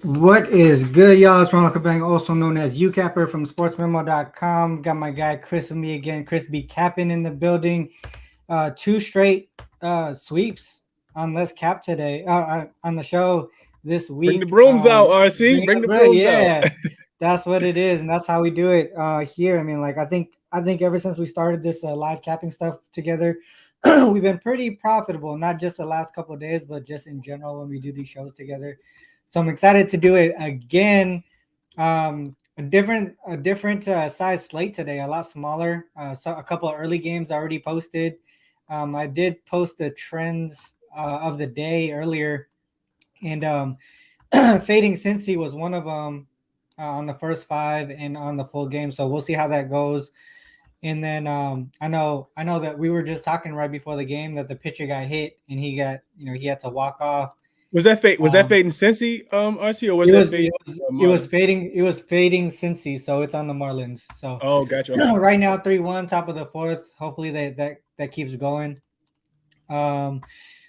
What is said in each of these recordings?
What is good, y'all? It's Ronald, also known as Youcapper from sportsmemo.com. Got my guy Chris with me again. Chris be capping in the building. Two straight sweeps on Let's Cap today on the show this Bring the week. brooms out, RC. Bring the brooms out. Yeah, that's what it is, and that's how we do it here. I mean, like I think ever since we started this live capping stuff together, we've been pretty profitable. Not just the last couple of days, but just in general when we do these shows together. So I'm excited to do it again. A different size slate today, a lot smaller. So a couple of early games already posted. I did post the trends of the day earlier, and fading Cincy was one of them on the first five and on the full game. So we'll see how that goes. And then I know that we were just talking right before the game that the pitcher got hit and he had to walk off. Was that fade? Was that fading Cincy, RC, or was It that was fading it was Marlins? fading Cincy, so it's on the Marlins. So Oh, gotcha. Okay. right now 3-1, top of the fourth. Hopefully that keeps going. Um,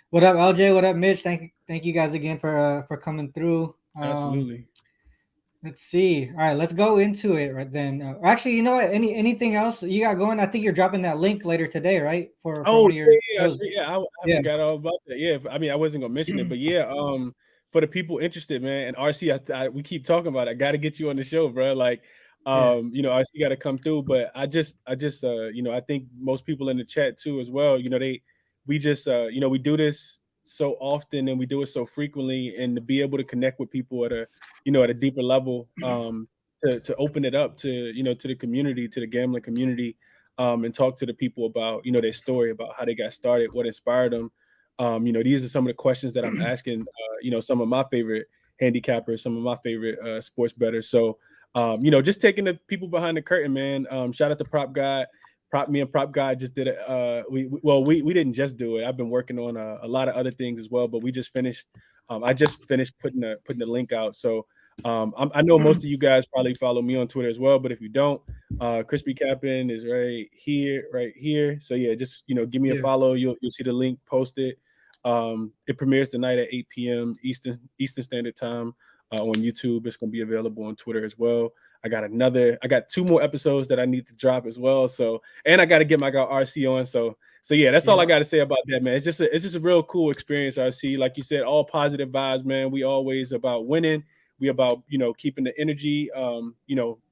what up, LJ? What up, Mitch? Thank you guys again for coming through. Absolutely. Let's see. All right, let's go into it right then. Actually, you know what? Anything else you got going? I think you're dropping that link later today, right? For Oh, one of your shows. yeah. I Yeah. forgot all about that. Yeah, I mean, I wasn't gonna mention it, but yeah. For the people interested, man, and RC, we keep talking about it. I got to get you on the show, bro. Like, Yeah. RC got to come through. But I think most people in the chat too, as well. We just, we do this so often and we do it so frequently, and to be able to connect with people at a deeper level, to open it up to the community, to the gambling community, and talk to the people about their story, about how they got started, what inspired them. These are some of the questions that I'm asking. Some of my favorite handicappers, some of my favorite sports bettors. So, just taking the people behind the curtain, man. Shout out to Prop Guy. Me and Prop Guy just did it. We didn't just do it. I've been working on a lot of other things as well, but we just finished. I just finished putting the link out. So I know most of you guys probably follow me on Twitter as well, but if you don't, Crispy Captain is right here. So yeah, just give me a follow. You'll see the link posted. It premieres tonight at 8 p.m. Eastern Standard Time on YouTube. It's gonna be available on Twitter as well. I got 2 more episodes that I need to drop as well. So, and I got to get my guy RC on. So yeah, that's all I got to say about that, man. It's just a real cool experience, RC. Like you said, all positive vibes, man. We always about winning. We about keeping the energy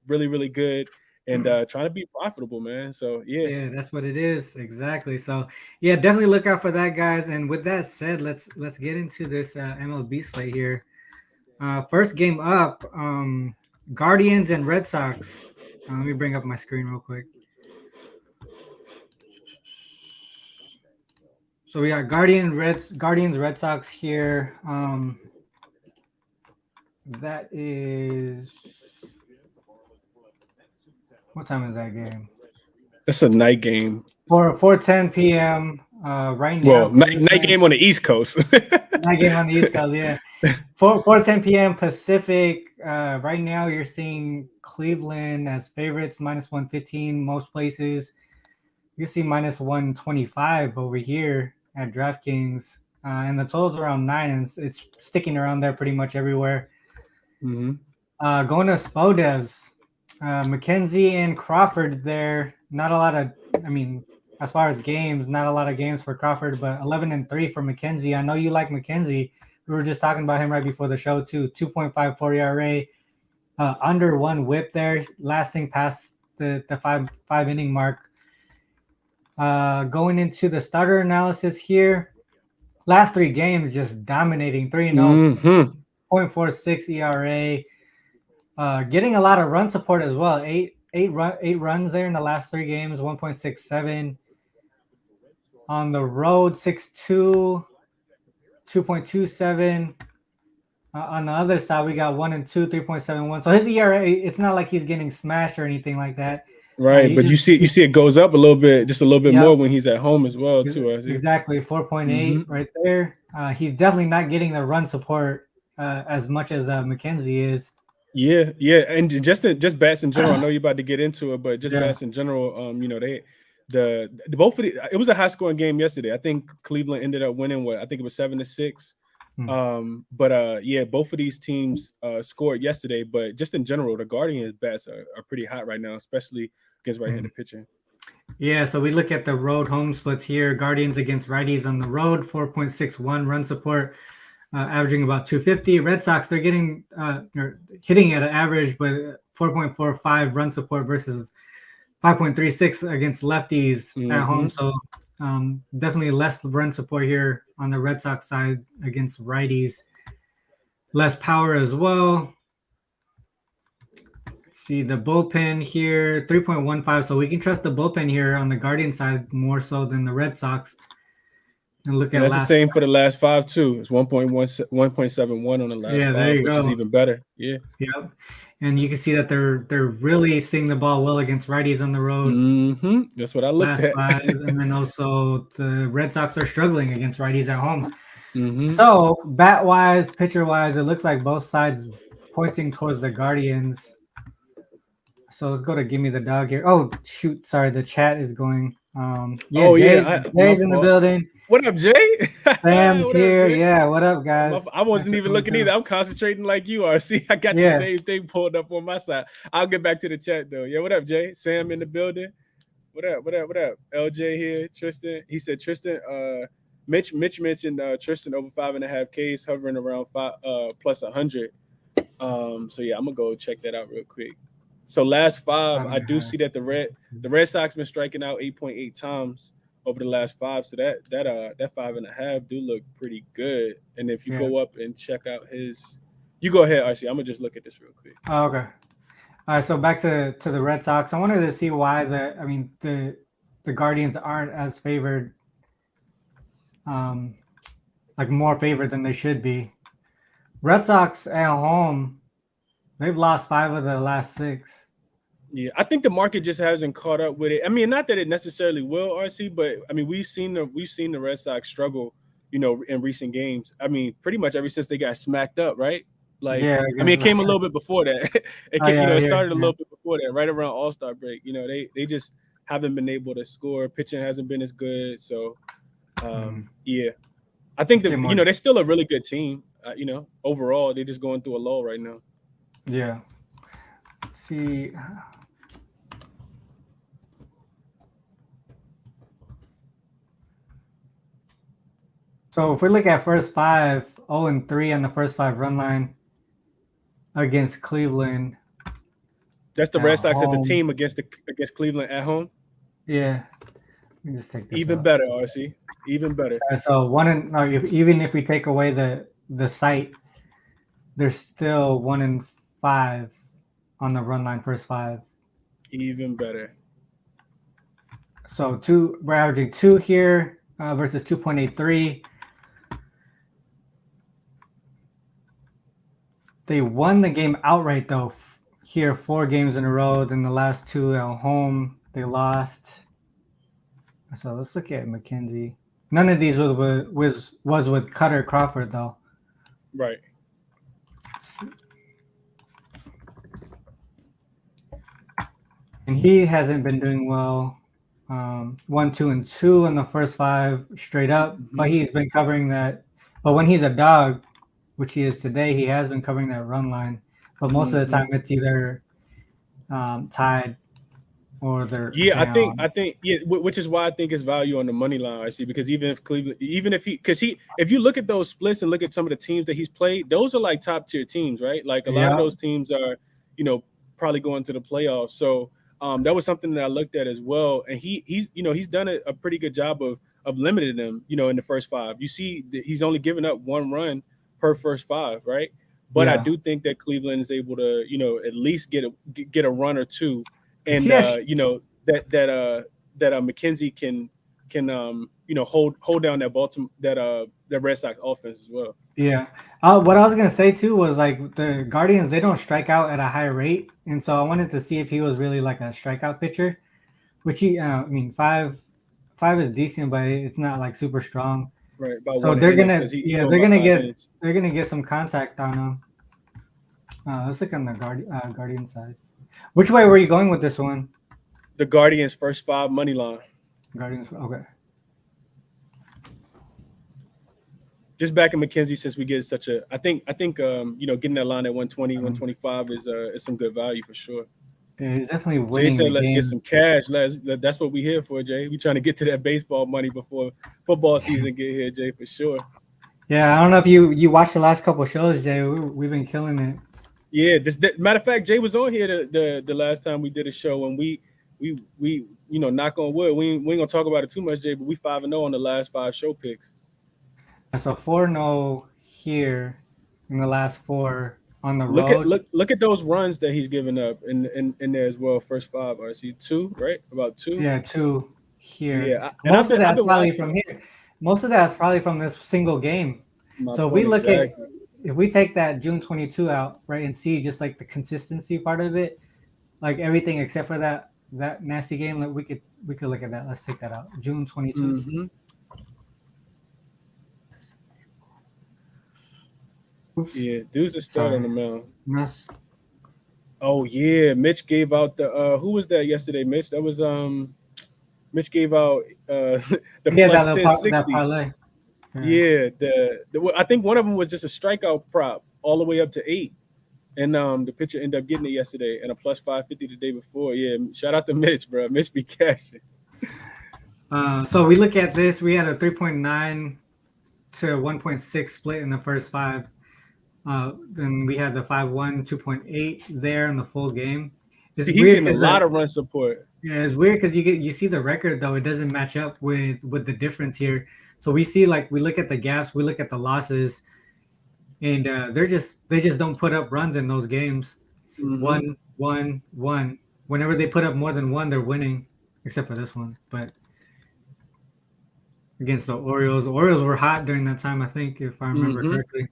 really, really good, and trying to be profitable, man. So Yeah, that's what it is. Exactly. So yeah, definitely look out for that, guys. And with that said, let's get into this MLB slate here. First game up, Guardians and Red Sox. Let me bring up my screen real quick. So we got Guardians Red Sox here. That is, what time is that game? it's a night game. 4:10 p.m. Right now. Well, night game on the East Coast. Night game on the East Coast, yeah. 4:10 p.m. Pacific. Right now, you're seeing Cleveland as favorites, -115 most places. You see -125 over here at DraftKings, and the total's around 9, and it's sticking around there pretty much everywhere. Mm-hmm. Going to Spodevs, McKenzie and Crawford there. Not a lot of, as far as games, not a lot of games for Crawford, but 11-3 for McKenzie. I know you like McKenzie. We were just talking about him right before the show too. 2.54 ERA, under 1 WHIP there, lasting past the five inning mark. Going into the starter analysis here, last 3 games just dominating, 3-0, 0.46 ERA. Getting a lot of run support as well. Eight runs there in the last 3 games, 1.67. On the road, 6-2, 2.27. On the other side, we got 1 and 2, 3.71. So his ERA, it's not like he's getting smashed or anything like that. Right, but you see it goes up a little bit, just a little bit more when he's at home as well, too. Exactly, 4.8 right there. He's definitely not getting the run support as much as McKenzie is. Yeah, and just bats in general. I know you're about to get into it, but just bats in general. Both of it was a high scoring game yesterday. I think Cleveland ended up winning. I think it was 7-6. Yeah, both of these teams scored yesterday, but just in general, the Guardians bats are pretty hot right now, especially against right-handed pitching. Yeah, so we look at the road home splits here. Guardians against righties on the road, 4.61 run support, averaging about 250. Red Sox, they're getting they're hitting at an average, but 4.45 run support versus 5.36 against lefties at home. So definitely less run support here on the Red Sox side against righties. Less power as well. See the bullpen here, 3.15. So we can trust the bullpen here on the Guardian side more so than the Red Sox. And look at that's the same for the last 5 too. It's 1.71 on the last 5, which is even better. Yeah. Yep. And you can see that they're really seeing the ball well against righties on the road. That's what I looked at. 5, and then also the Red Sox are struggling against righties at home. So bat wise, pitcher wise, it looks like both sides pointing towards the Guardians. So let's go to Give Me the Dog here. Oh shoot, sorry, the chat is going. Jay's in the building. What up, Jay? Sam's here. Jay? Yeah, what up, guys? I wasn't even looking either. I'm concentrating like you are. See, I got the same thing pulled up on my side. I'll get back to the chat though. Yeah, what up, Jay? Sam in the building. What up? LJ here. Tristan. He said Tristan. Mitch mentioned Tristan over 5.5 Ks, hovering around 5 plus 100. So yeah, I'm gonna go check that out real quick. So last 5, I do see that the Red Sox been striking out 8.8 times over the last 5. So that 5.5 do look pretty good. And if you go up and check out his, you go ahead, RC. I'm gonna just look at this real quick. Oh, okay. All right. So back to the Red Sox. I wanted to see why the Guardians aren't as favored, like more favored than they should be. Red Sox at home, they've lost 5 of the last 6. Yeah, I think the market just hasn't caught up with it. I mean, not that it necessarily will, RC, but I mean, we've seen the Red Sox struggle, in recent games. I mean, pretty much ever since they got smacked up, right? Like, I mean, it came a little bit before that. It started a little bit before that, right around All-Star break. They just haven't been able to score. Pitching hasn't been as good. So, yeah, I think that they're still a really good team. Overall, they're just going through a lull right now. Yeah. Let's see. So if we look at first 5, 0-3 on the first 5 run line against Cleveland. That's the Red Sox as a team against Cleveland at home. Yeah. Let me just take this even better, RC. Even better. So even if we take away the site, there's still 1-5 on the run line first 5. Even better. So we're averaging 2 here versus 2.83. They won the game outright though here 4 games in a row. Then the last 2 at home they lost. So let's look at McKenzie. None of these was with Cutter Crawford though. Right. And he hasn't been doing well. 1, 2, and 2 in the first 5 straight up, but he's been covering that. But when he's a dog, which he is today, he has been covering that run line. But most of the time, it's either tied or they're I think which is why I think it's value on the money line. I see, because if you look at those splits and look at some of the teams that he's played, those are like top tier teams, right? Like a lot of those teams are, probably going to the playoffs. So that was something that I looked at as well, and he's done a pretty good job of limiting them, in the first 5. You see that he's only given up 1 run per first 5, right? But I do think that Cleveland is able to, at least get a run or 2, and that McKenzie can hold down that Red Sox offense as well. Yeah. What I was gonna say too was like the Guardians, they don't strike out at a high rate, and so I wanted to see if he was really like a strikeout pitcher, which 5 is decent, but it's not like super strong. Right. So they're gonna get some contact on him. Let's look on the Guardian side. Which way were you going with this one? The Guardians first 5 money line. Guardians, okay. just back in McKenzie since we get such a. I think you know, getting that line at 120, 125 is some good value for sure. Yeah, he's definitely Jay winning. said, the "Let's game. get some cash. That's what we here for, Jay. We trying to get to that baseball money before football season get here, Jay, for sure." Yeah, I don't know if you watched the last couple shows, Jay. We've been killing it. Yeah, matter of fact, Jay was on here the last time we did a show, and we you know, knock on wood, we ain't gonna talk about it too much, Jay, but we 5-0 on the last 5 show picks. That's a 4-0 here in the last 4 on the road. Look at those runs that he's giving up in there as well. First 5, I see 2, right? About 2. Yeah, 2 here. Yeah, most of that's probably from here. Most of that's probably from this single game. So we look at, if we take that June 22 out, right, and see just like the consistency part of it, like everything except for that nasty game, like we could look at that. Let's take that out. June 22. Mm-hmm. Oops. Yeah, dude's a stud on the mound. Yes. Oh yeah, Mitch gave out the who was that yesterday, Mitch? That was Mitch gave out the plus 1060. That parlay. Yeah, I think one of them was just a strikeout prop all the way up to 8. And the pitcher ended up getting it yesterday and a plus 550 the day before. Yeah, shout out to Mitch, bro. Mitch be cashing. So we look at this. We had a 3.9 to 1.6 split in the first 5. Then we had the 5-1, 2.8 there in the full game. He's getting a lot of run support. Yeah, it's weird because you see the record though, it doesn't match up with the difference here. So we see, like, we look at the gaps, we look at the losses, and they just don't put up runs in those games. Mm-hmm. 1. Whenever they put up more than 1, they're winning, except for this one. But against the Orioles were hot during that time, I think, if I remember correctly.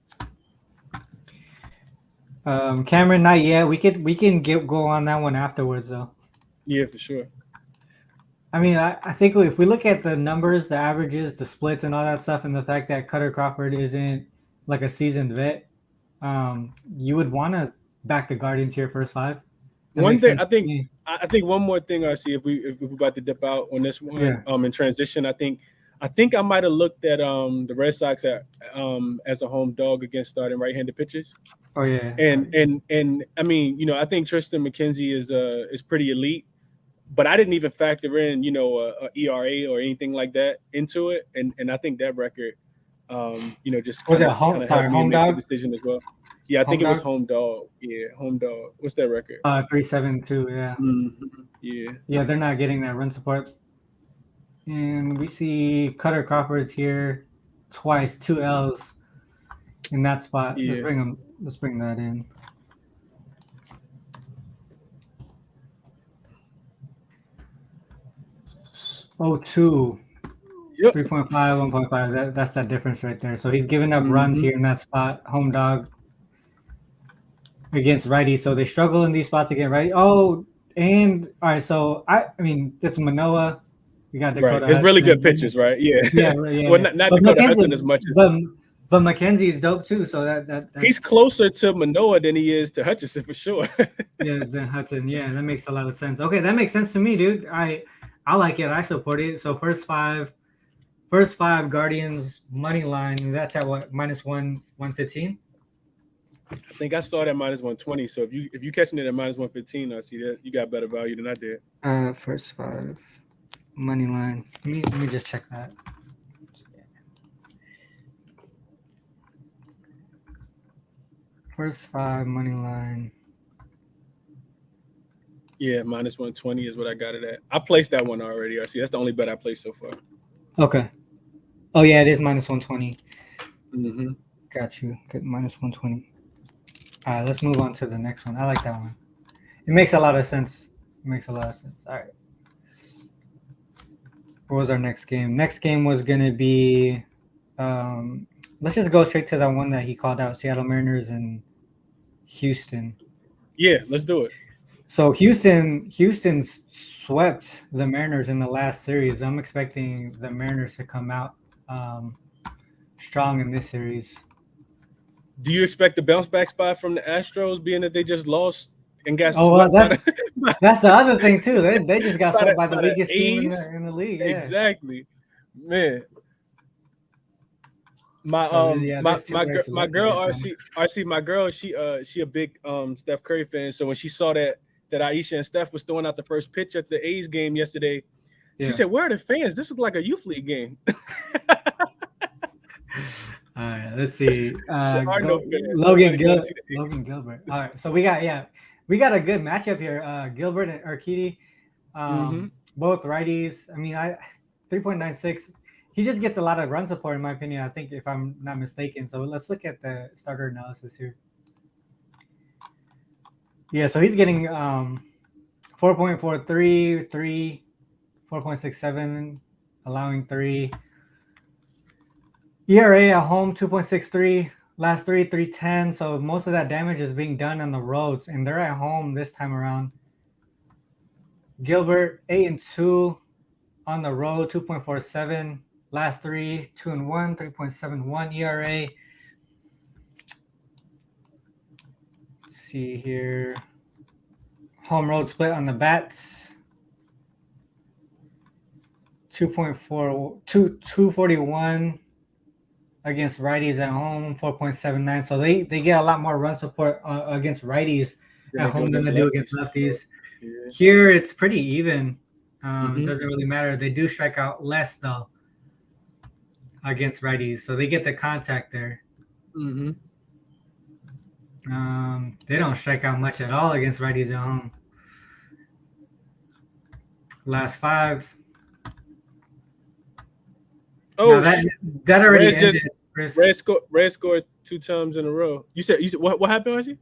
Cameron, not yet. We can go on that one afterwards though. Yeah, for sure. I mean, I think if we look at the numbers, the averages, the splits, and all that stuff, and the fact that Cutter Crawford isn't like a seasoned vet, you would want to back the Guardians here first 5. One thing I think one more thing, RC, if we're about to dip out on this one, in transition, I think I might have looked at the Red Sox as a home dog against starting right-handed pitchers. Oh yeah. And I mean, you know, I think Tristan McKenzie is pretty elite, but I didn't even factor in, you know, a ERA or anything like that into it. And I think that record, you know, just was it home dog decision as well. Yeah, I think it was home dog. Yeah, home dog. What's that record? 3.72. Yeah. Mm-hmm. Yeah, they're not getting that run support. And we see Cutter Crawford's here twice, 2 L's in that spot. Yeah. Let's bring that in. Oh, 2. Yep. 3.5, 1.5. That's that difference right there. So he's giving up runs here in that spot. Home dog against righty. So they struggle in these spots again, right? Oh, and all right. So I mean, it's Manoah. We got Dakota. Right. It's really good pitches, right? Yeah. Yeah. Well, not Dakota Hudson as much as. But McKenzie is dope too. So that's he's closer to Manoah than he is to Hutchinson for sure. Yeah, than Hudson. Yeah, that makes a lot of sense. Okay, that makes sense to me, dude. I like it. I support it. So first five Guardians money line. That's at what, -115? I think I saw that -120. So if you catching it at -115, I see that you got better value than I did. First 5 money line. Let me just check that. First 5 money line. Yeah, -120 is what I got it at. I placed that one already. I see. That's the only bet I placed so far. Okay. Oh yeah, it is -120. Mm-hmm. Got you. Good, -120. All right, let's move on to the next one. I like that one. It makes a lot of sense. All right. What was our next game? Next game was gonna be. Let's just go straight to that one that he called out: Seattle Mariners and Houston. Yeah, let's do it. So Houston swept the Mariners in the last series. I'm expecting the Mariners to come out strong in this series. Do you expect the bounce back spot from the Astros, being that they just lost and got swept? That's the other thing too. They just got swept by the weakest team in the league. Yeah. Exactly, man. My So yeah, my there's two my ways girl to my look at girl it. RC my girl she a big Steph Curry fan. So when she saw that Aisha and Steph was throwing out the first pitch at the A's game yesterday, she said, "Where are the fans? This looks like a youth league game." All right, let's see. There are no fans. Logan Nobody going to see the A's. Logan Gilbert. All right, so we got a good matchup here. Gilbert and Urquidy, both righties. I mean, 3.96. He just gets a lot of run support, in my opinion. I think, if I'm not mistaken. So let's look at the starter analysis here. Yeah, so he's getting 4.43, 3, 4.67, allowing 3. ERA at home 2.63, last 3.10. So most of that damage is being done on the roads, and they're at home this time around. Gilbert 8-2 on the road, 2.47. Last 3, 2-1, 3.71 ERA. Let's see here. Home road split on the bats. 241 against righties at home, 4.79. So they get a lot more run support against righties at home than they do against lefties. Yeah. Here it's pretty even. It doesn't really matter. They do strike out less though against righties, so they get the contact there. They don't strike out much at all against righties at home. Last 5. Oh, that already ended. Red scored 2 times in a row. You said what happened, Archie?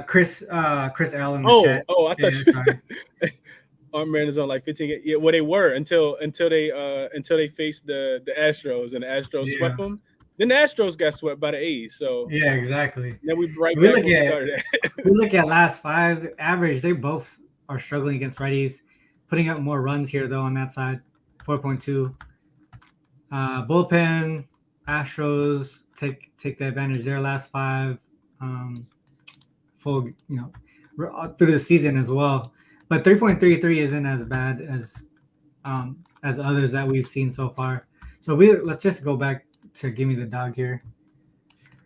Chris L in the chat. I thought you said our man is on like 15. Yeah, well, they were until they faced the Astros, and the Astros swept them. Then the Astros got swept by the A's. So yeah, exactly. Then we back when we started. We look at last 5 average. They both are struggling against righties, putting up more runs here though on that side. 4.2. Bullpen, Astros take the advantage there last 5. Full, through the season as well. But 3.33 isn't as bad as others that we've seen so far. So let's just go back to give me the dog here.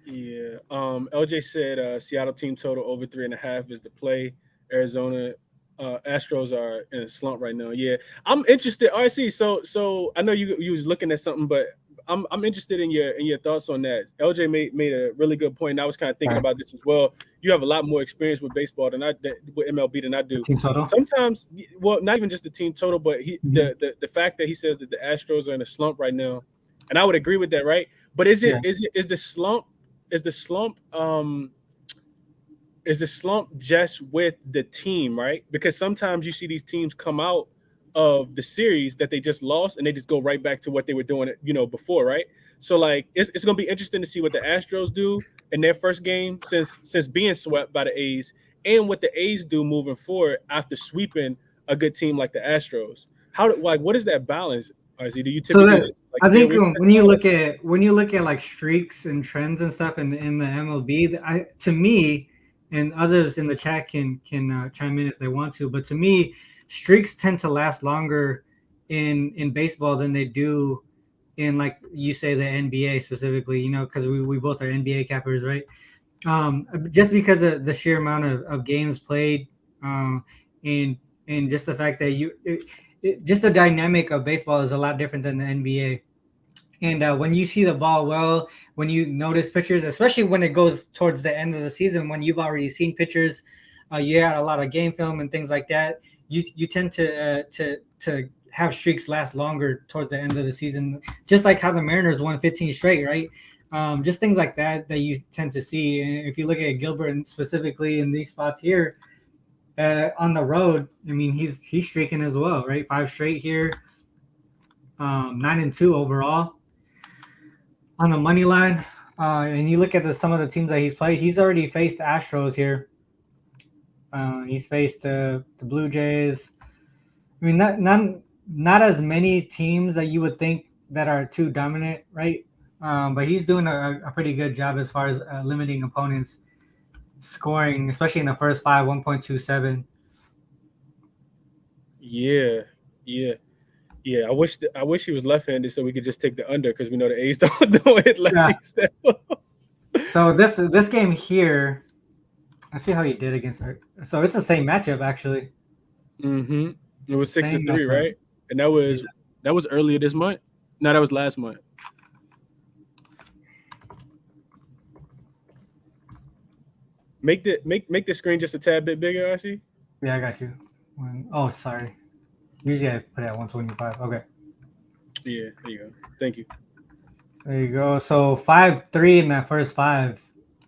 Yeah. LJ said Seattle team total over 3.5 is the play. Arizona Astros are in a slump right now. Yeah, I'm interested. RC. So I know you was looking at something, but I'm interested in your thoughts on that. LJ made a really good point. And I was kind of thinking about this as well. You have a lot more experience with baseball with MLB than I do. Team total. Sometimes, well, not even just the team total, but the fact that he says that the Astros are in a slump right now, and I would agree with that, right? But is the slump just with the team, right? Because sometimes you see these teams come out of the series that they just lost and they just go right back to what they were doing, before, right? So like it's going to be interesting to see what the Astros do in their first game since being swept by the A's, and what the A's do moving forward after sweeping a good team like the Astros. What is that balance? RZ, do you typically I think when you look at like streaks and trends and stuff in the MLB, to me, and others in the chat can chime in if they want to, but to me, streaks tend to last longer in baseball than they do in, like you say, the NBA specifically, because we both are NBA cappers, right? Just because of the sheer amount of games played, and just the fact that just the dynamic of baseball is a lot different than the NBA. And when you see the ball when you notice pitchers, especially when it goes towards the end of the season, when you've already seen pitchers, you had a lot of game film and things like that, you tend to have streaks last longer towards the end of the season, just like how the Mariners won 15 straight, right? Just things like that you tend to see. And if you look at Gilbert specifically in these spots here, on the road, I mean, he's streaking as well, right? 5 straight here, 9-2 overall. On the money line, and you look at some of the teams that he's played, he's already faced the Astros here. He's faced the Blue Jays. I mean, not as many teams that you would think that are too dominant, right? But he's doing a pretty good job as far as limiting opponents' scoring, especially in the first 5, 1.27. Yeah. Yeah, I wish he was left-handed so we could just take the under because we know the A's don't hit lefties. So this game here, let's see how he did against her. So it's the same matchup actually. Mm-hmm. It was 6-3, matchup. right? And that was earlier this month. No, that was last month. Make the screen just a tad bit bigger, RC. Yeah, I got you. Oh, sorry. Usually I put it at 125. Okay. Yeah, there you go. Thank you. There you go. So 5-3 in that first 5.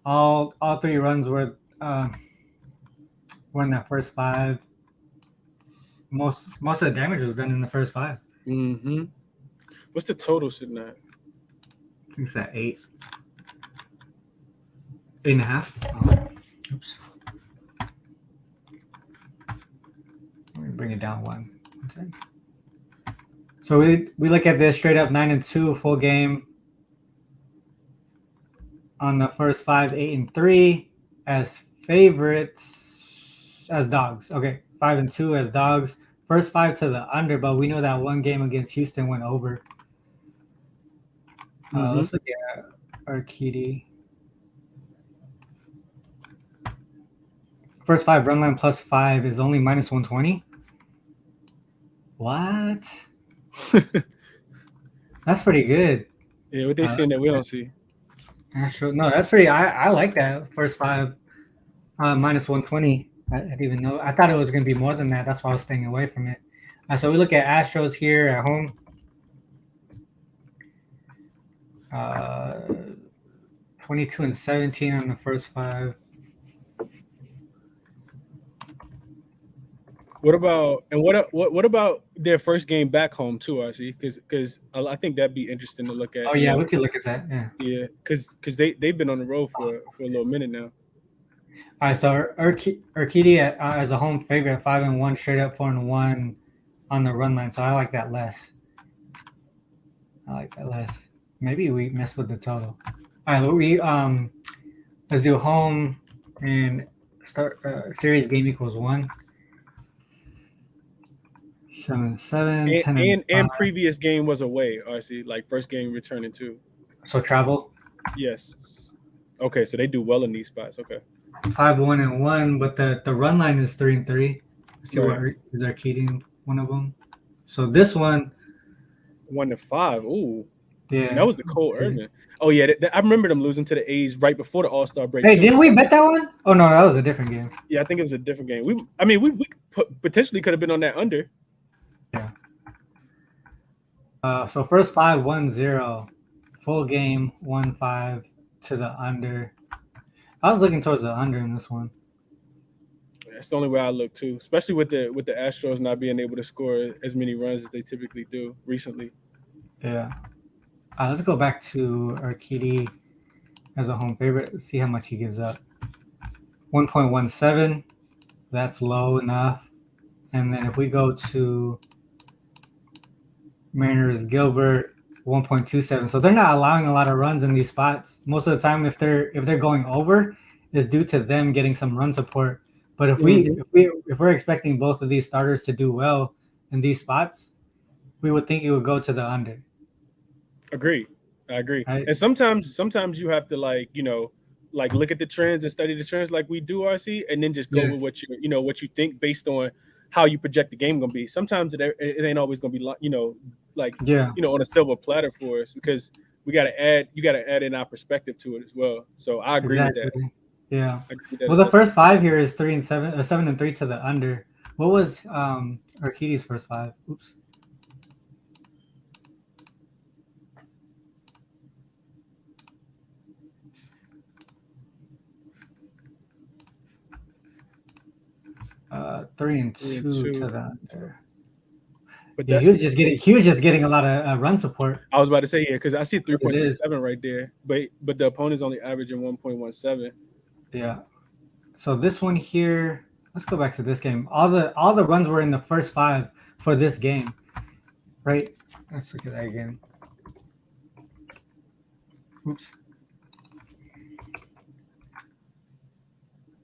All 3 runs were in that first 5. Most of the damage was done in the first 5. Mm-hmm. What's the total sitting at? I think it's at 8. 8.5. Oh, oops. Let me bring it down one. Okay. So we look at this straight up 9-2 full game. On the first 5, 8-3 as favorites, as dogs. Okay, 5-2 as dogs. First 5 to the under, but we know that one game against Houston went over. Let's look at Arkady. First 5 run line plus 5 is only minus 120. What? That's pretty good. Yeah, what they seeing that we don't see. No, that's pretty. I like that first 5 minus 120. I didn't even know. I thought it was going to be more than that. That's why I was staying away from it. So we look at Astros here at home. 22-17 on the first 5. What about their first game back home too, RC? Because I think that'd be interesting to look at. Oh yeah, we could look at that. Yeah. Yeah, because they've been on the road for a little minute now. All right, so Arkady as a home favorite, 5-1, straight up 4-1 on the run line. So I like that less. Maybe we mess with the total. All right, let's do home and start series game equals 1. 7-7, 10 and previous game was away, RC, like first game returning 2. So travel. Yes. Okay, so they do well in these spots. Okay. 5-1-1, but the run line is 3-3. Right. Is Arkady one of them? So this one 1-5. Ooh. Yeah. And that was the Cole Irvin. Oh yeah, I remember them losing to the A's right before the All-Star break. Hey, didn't we bet that one? Oh no, that was a different game. Yeah, I think it was a different game. We potentially could have been on that under. Yeah. So first 5, 1-0, full game 1-5 to the under. I was looking towards the under in this one. That's the only way I look too, especially with the Astros not being able to score as many runs as they typically do recently. Yeah. Let's go back to Arkady as a home favorite. Let's see how much he gives up. 1.17. That's low enough. And then if we go to Mariners Gilbert, 1.27. So they're not allowing a lot of runs in these spots. Most of the time, if they're going over, is due to them getting some run support. But if we're expecting both of these starters to do well in these spots, we would think it would go to the under. Agreed. I agree. And sometimes you have to look at the trends and study the trends like we do, RC, and then just go with what you think based on how you project the game gonna be. Sometimes it ain't always gonna be on a silver platter for us because you gotta add in our perspective to it as well. So I agree with that. Yeah. Well, the first 5 here is 3-7, 7-3 to the under. What was Arkady's first 5? Oops. Uh, 3-2 to the under. But he was just getting a lot of run support. I was about to say because I see 3.67 right there, but the opponent's only averaging 1.17. Yeah. So this one here, let's go back to this game. All the runs were in the first 5 for this game, right? Let's look at that again. Oops.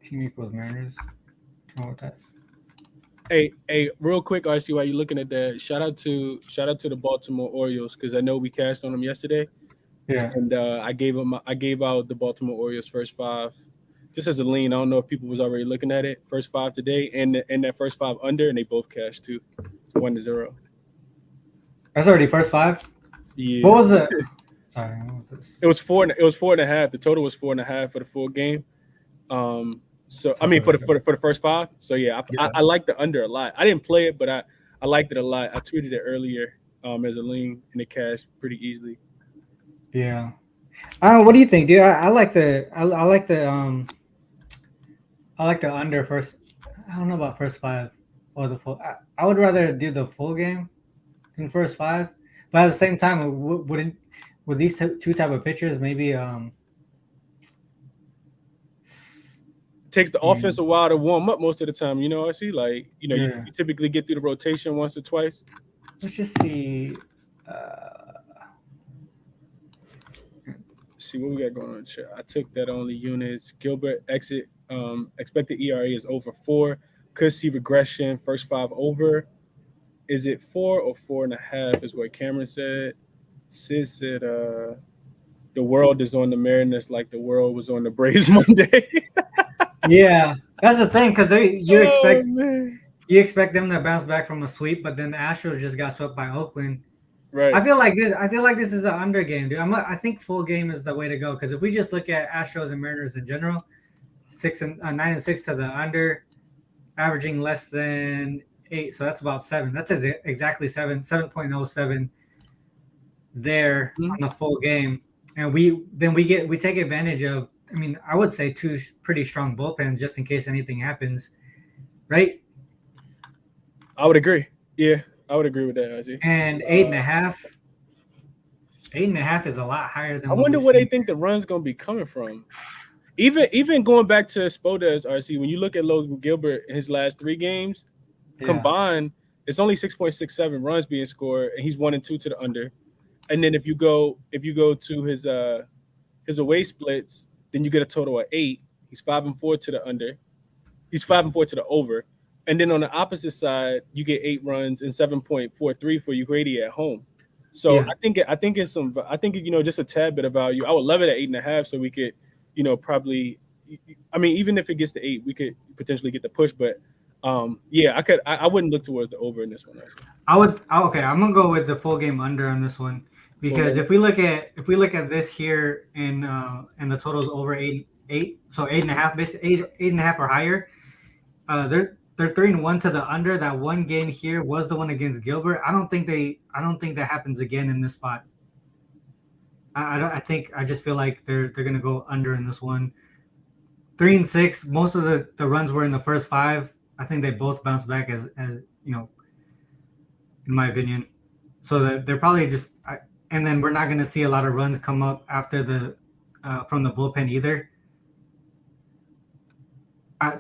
Team equals Mariners. What's wrong with that? Hey, real quick, RC, while you're looking at that, shout out to the Baltimore Orioles because I know we cashed on them yesterday, Yeah. and I gave out the Baltimore Orioles first five just as a lean. I don't know if people was already looking at it. First five today, and that first five under, and they both cashed too, 1-0. That's already first five. Yeah. What was it? Sorry, what was this? It was 4.5. The total was 4.5 for the full game. So I mean for the first five. So yeah, I like the under a lot. I didn't play it, but I liked it a lot. I tweeted it earlier as a lean, and it cashed pretty easily. Yeah. What do you think, dude? I like the under first. I don't know about first five or the full. I would rather do the full game than first five, but at the same time, with these two type of pitchers, maybe takes the offense a while to warm up most of the time. I see you typically get through the rotation once or twice. Let's just see. See what we got going on. I took that only units. Gilbert exit. Expected ERA is over 4. Could see regression. First 5 over. Is it 4 or 4.5? Is what Cameron said. Sid said, "The world is on the Mariners like the world was on the Braves Monday." Yeah, that's the thing because you expect them to bounce back from a sweep, but then the Astros just got swept by Oakland. Right. I feel like this is an under game, dude. I think full game is the way to go because if we just look at Astros and Mariners in general, 9-6 to the under, averaging less than 8, so that's about 7. That's exactly 7.07 there on the full game, and we take advantage of. I mean, I would say 2 pretty strong bullpens just in case anything happens, right? I would agree. Yeah, I would agree with that, Ozzy. And 8.5. 8.5 is a lot higher than. I wonder where they think the run's going to be coming from. Even going back to Spodez, RC, when you look at Logan Gilbert in his last 3 games combined, it's only 6.67 runs being scored, and he's 1 and 2 to the under. And then if you go to his away splits, then you get a total of 8. He's 5 and 4 to the under. He's 5 and 4 to the over. And then on the opposite side, you get 8 runs and 7.43 for Ugrady at home. So I think it's just a tad bit of value. I would love it at 8.5, so we could, probably. I mean, even if it gets to 8, we could potentially get the push. But I wouldn't look towards the over in this one. Actually. Okay, I'm gonna go with the full game under on this one. Because if we look at this here and the totals over 8, so 8.5, basically 8.5 or higher, they're 3-1 to the under. That one game here was the one against Gilbert. I don't think that happens again in this spot. I just feel like they're gonna go under in this one. 3 and 6. Most of the runs were in the first 5. I think they both bounced back as in my opinion. So they're probably just. And then we're not going to see a lot of runs come up after from the bullpen either.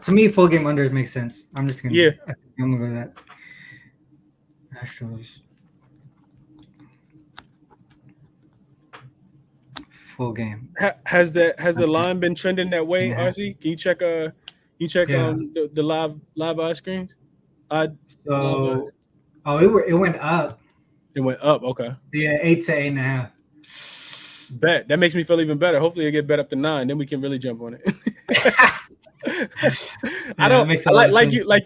To me, full game under makes sense. I'm just going to I'm going to go with that. Astros. Full game. Has the line been trending that way, RC? Can you check the live eye screens? It went up. It went up, okay. Yeah, 8 to 8.5. Bet. That makes me feel even better. Hopefully it'll get bet up to 9, then we can really jump on it. I don't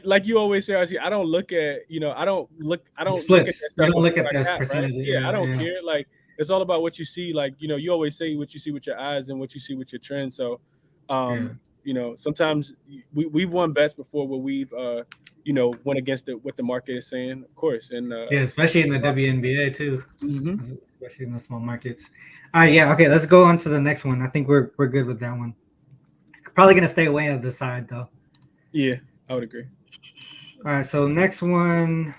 like you always say, RC, I don't look at splits. You don't look at those percentages. Right? Yeah, I don't care. Like it's all about what you see. Like, you always say what you see with your eyes and what you see with your trends. So sometimes we've won bets before where we've went against what the market is saying, of course. And especially in the WNBA too. Mm-hmm. Especially in the small markets. Okay, let's go on to the next one. I think we're good with that one. Probably gonna stay away on the side though. Yeah, I would agree. All right, so next one.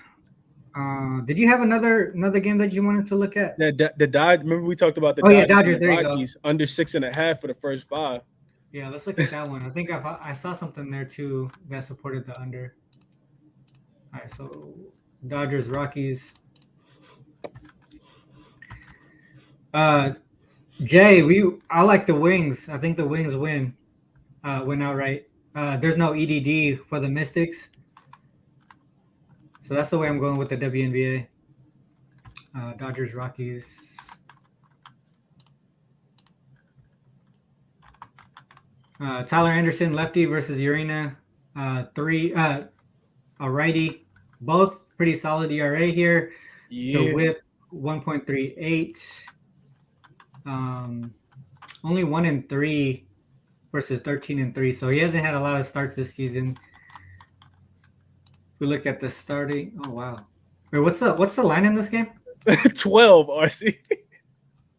Did you have another game that you wanted to look at? The Dodgers. Remember we talked about the Dodgers. There Rockies, you go. Under 6.5 for the first 5. Yeah, let's look at that one. I think I saw something there too that supported the under. All right, so Dodgers, Rockies. Jay, I like the Wings. I think the Wings win outright. There's no EDD for the Mystics. So that's the way I'm going with the WNBA. Dodgers, Rockies. Tyler Anderson, lefty versus Urena. A righty. Both pretty solid ERA here. Yeah. The whip 1.38. Only 1-3 versus 13-3. So he hasn't had a lot of starts this season. We look at the starting. Oh wow. Wait, what's the line in this game? 12 RC.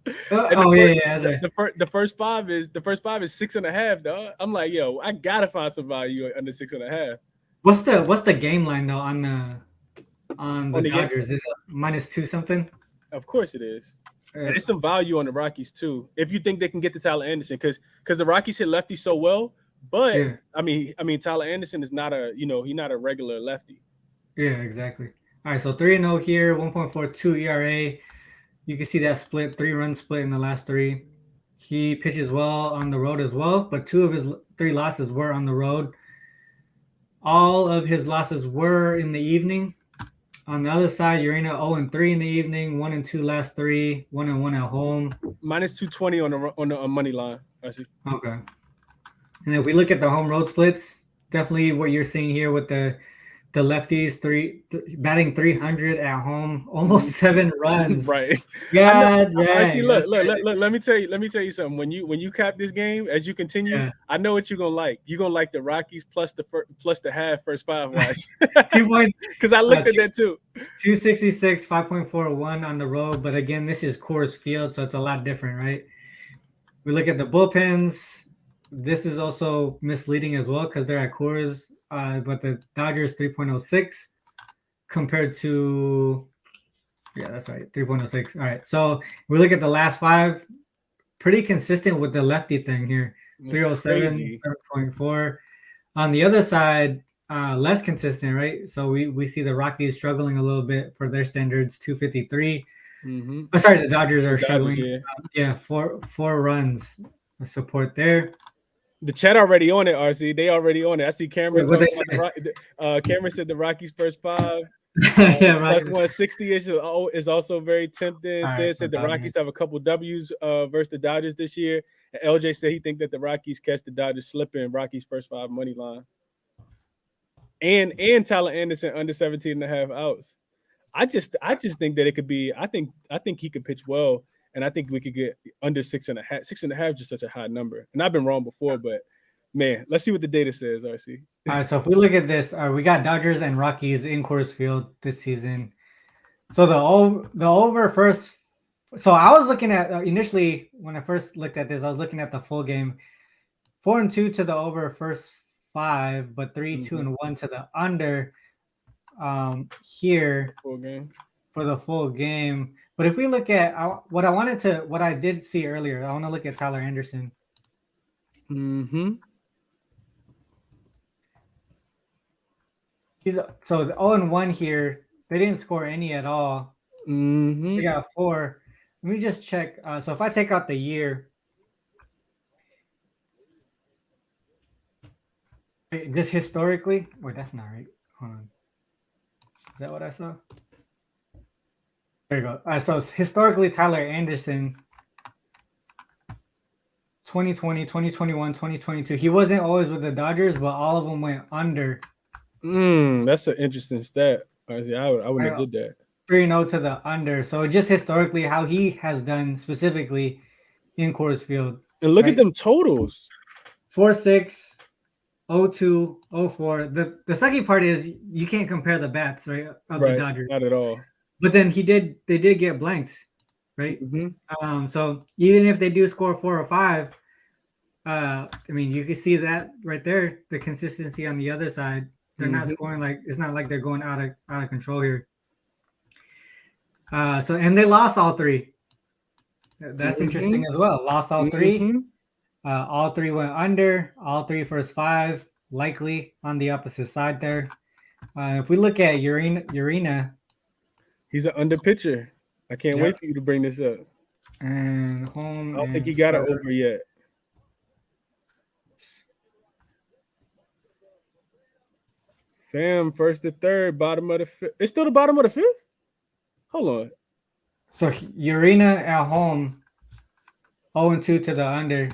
Yeah. The first five is 6.5, dog. I'm like, yo, I gotta find some value under 6.5. What's the game line though on the Dodgers? Is it -2 something? Of course it is. And there's some value on the Rockies too. If you think they can get to Tyler Anderson, because the Rockies hit lefty so well, but yeah. I mean Tyler Anderson is not he's not a regular lefty. Yeah, exactly. All right, so 3-0 here, 1.42 ERA. You can see that split, 3-run split in the last 3. He pitches well on the road as well, but 2 of his 3 losses were on the road. All of his losses were in the evening. On the other side, Urena 0-3 in the evening, 1-2 last 3, 1-1 at home. -220 on the money line. I see. Okay. And if we look at the home road splits, definitely what you're seeing here with the lefties batting 300 at home, almost 7 runs. Right. Yeah. Look. Let me tell you something. When you cap this game, as you continue, I know what you're gonna like. You're gonna like the Rockies plus the half first 5 watch. 2 points. Because I looked at that too. 266, 5.41 on the road, but again, this is Coors Field, so it's a lot different, right? We look at the bullpens. This is also misleading as well because they're at Coors. But the Dodgers 3.06 compared to, yeah, that's right, 3.06. All right, so we look at the last 5, pretty consistent with the lefty thing here. 307, 7.4. On the other side, less consistent, right? So we see the Rockies struggling a little bit for their standards, 253. Mm-hmm. Oh, sorry, the Dodgers are struggling. Yeah, 4 runs of support there. The chat already on it, RC. They already on it. I see Cameron. What they say? Cameron said the Rockies first 5. Yeah, right. Plus 160 is also very tempting. Said the Rockies have a couple W's versus the Dodgers this year. And LJ said he think that the Rockies catch the Dodgers slipping. Rockies first 5 money line. And Tyler Anderson under 17.5 outs. I just think that it could be. I think he could pitch well. And I think we could get under 6.5. 6.5 is just such a high number. And I've been wrong before, but man, let's see what the data says, RC. All right, so if we look at this, we got Dodgers and Rockies in Coors Field this season. So the over first. So I was looking at initially when I first looked at this, I was looking at the full game. 4-2 to the over first 5, but 3-2-1 to the under. Here full game. For the full game. But if we look at what I did see earlier, I want to look at Tyler Anderson. Mm-hmm. So the 0-1 here. They didn't score any at all. Mm-hmm. They got 4. Let me just check. So if I take out the year, just historically. Wait, that's not right. Hold on. Is that what I saw? There you go. So historically, Tyler Anderson, 2020, 2021, 2022. He wasn't always with the Dodgers, but all of them went under. That's an interesting stat. I wouldn't have did that. 3-0 to the under. So just historically, how he has done specifically in Coors Field. And look at them totals. 4.6, 0.2, 0.4. The second part is you can't compare the bats, right, of the Dodgers. Not at all. But then they did get blanked, right? Mm-hmm. So even if they do score 4 or 5, I mean, you can see that right there, the consistency on the other side. They're not scoring it's not like they're going out of control here. So and they lost all 3. That's interesting as well. Lost all 3. All 3 went under. All 3 first 5, likely on the opposite side there. If we look at Urena, he's an under pitcher. I can't wait for you to bring this up. And home. I don't think he got it over yet. Fam, first to third, bottom of the fifth. It's still the bottom of the fifth? Hold on. So Urena at home, 0-2 to the under.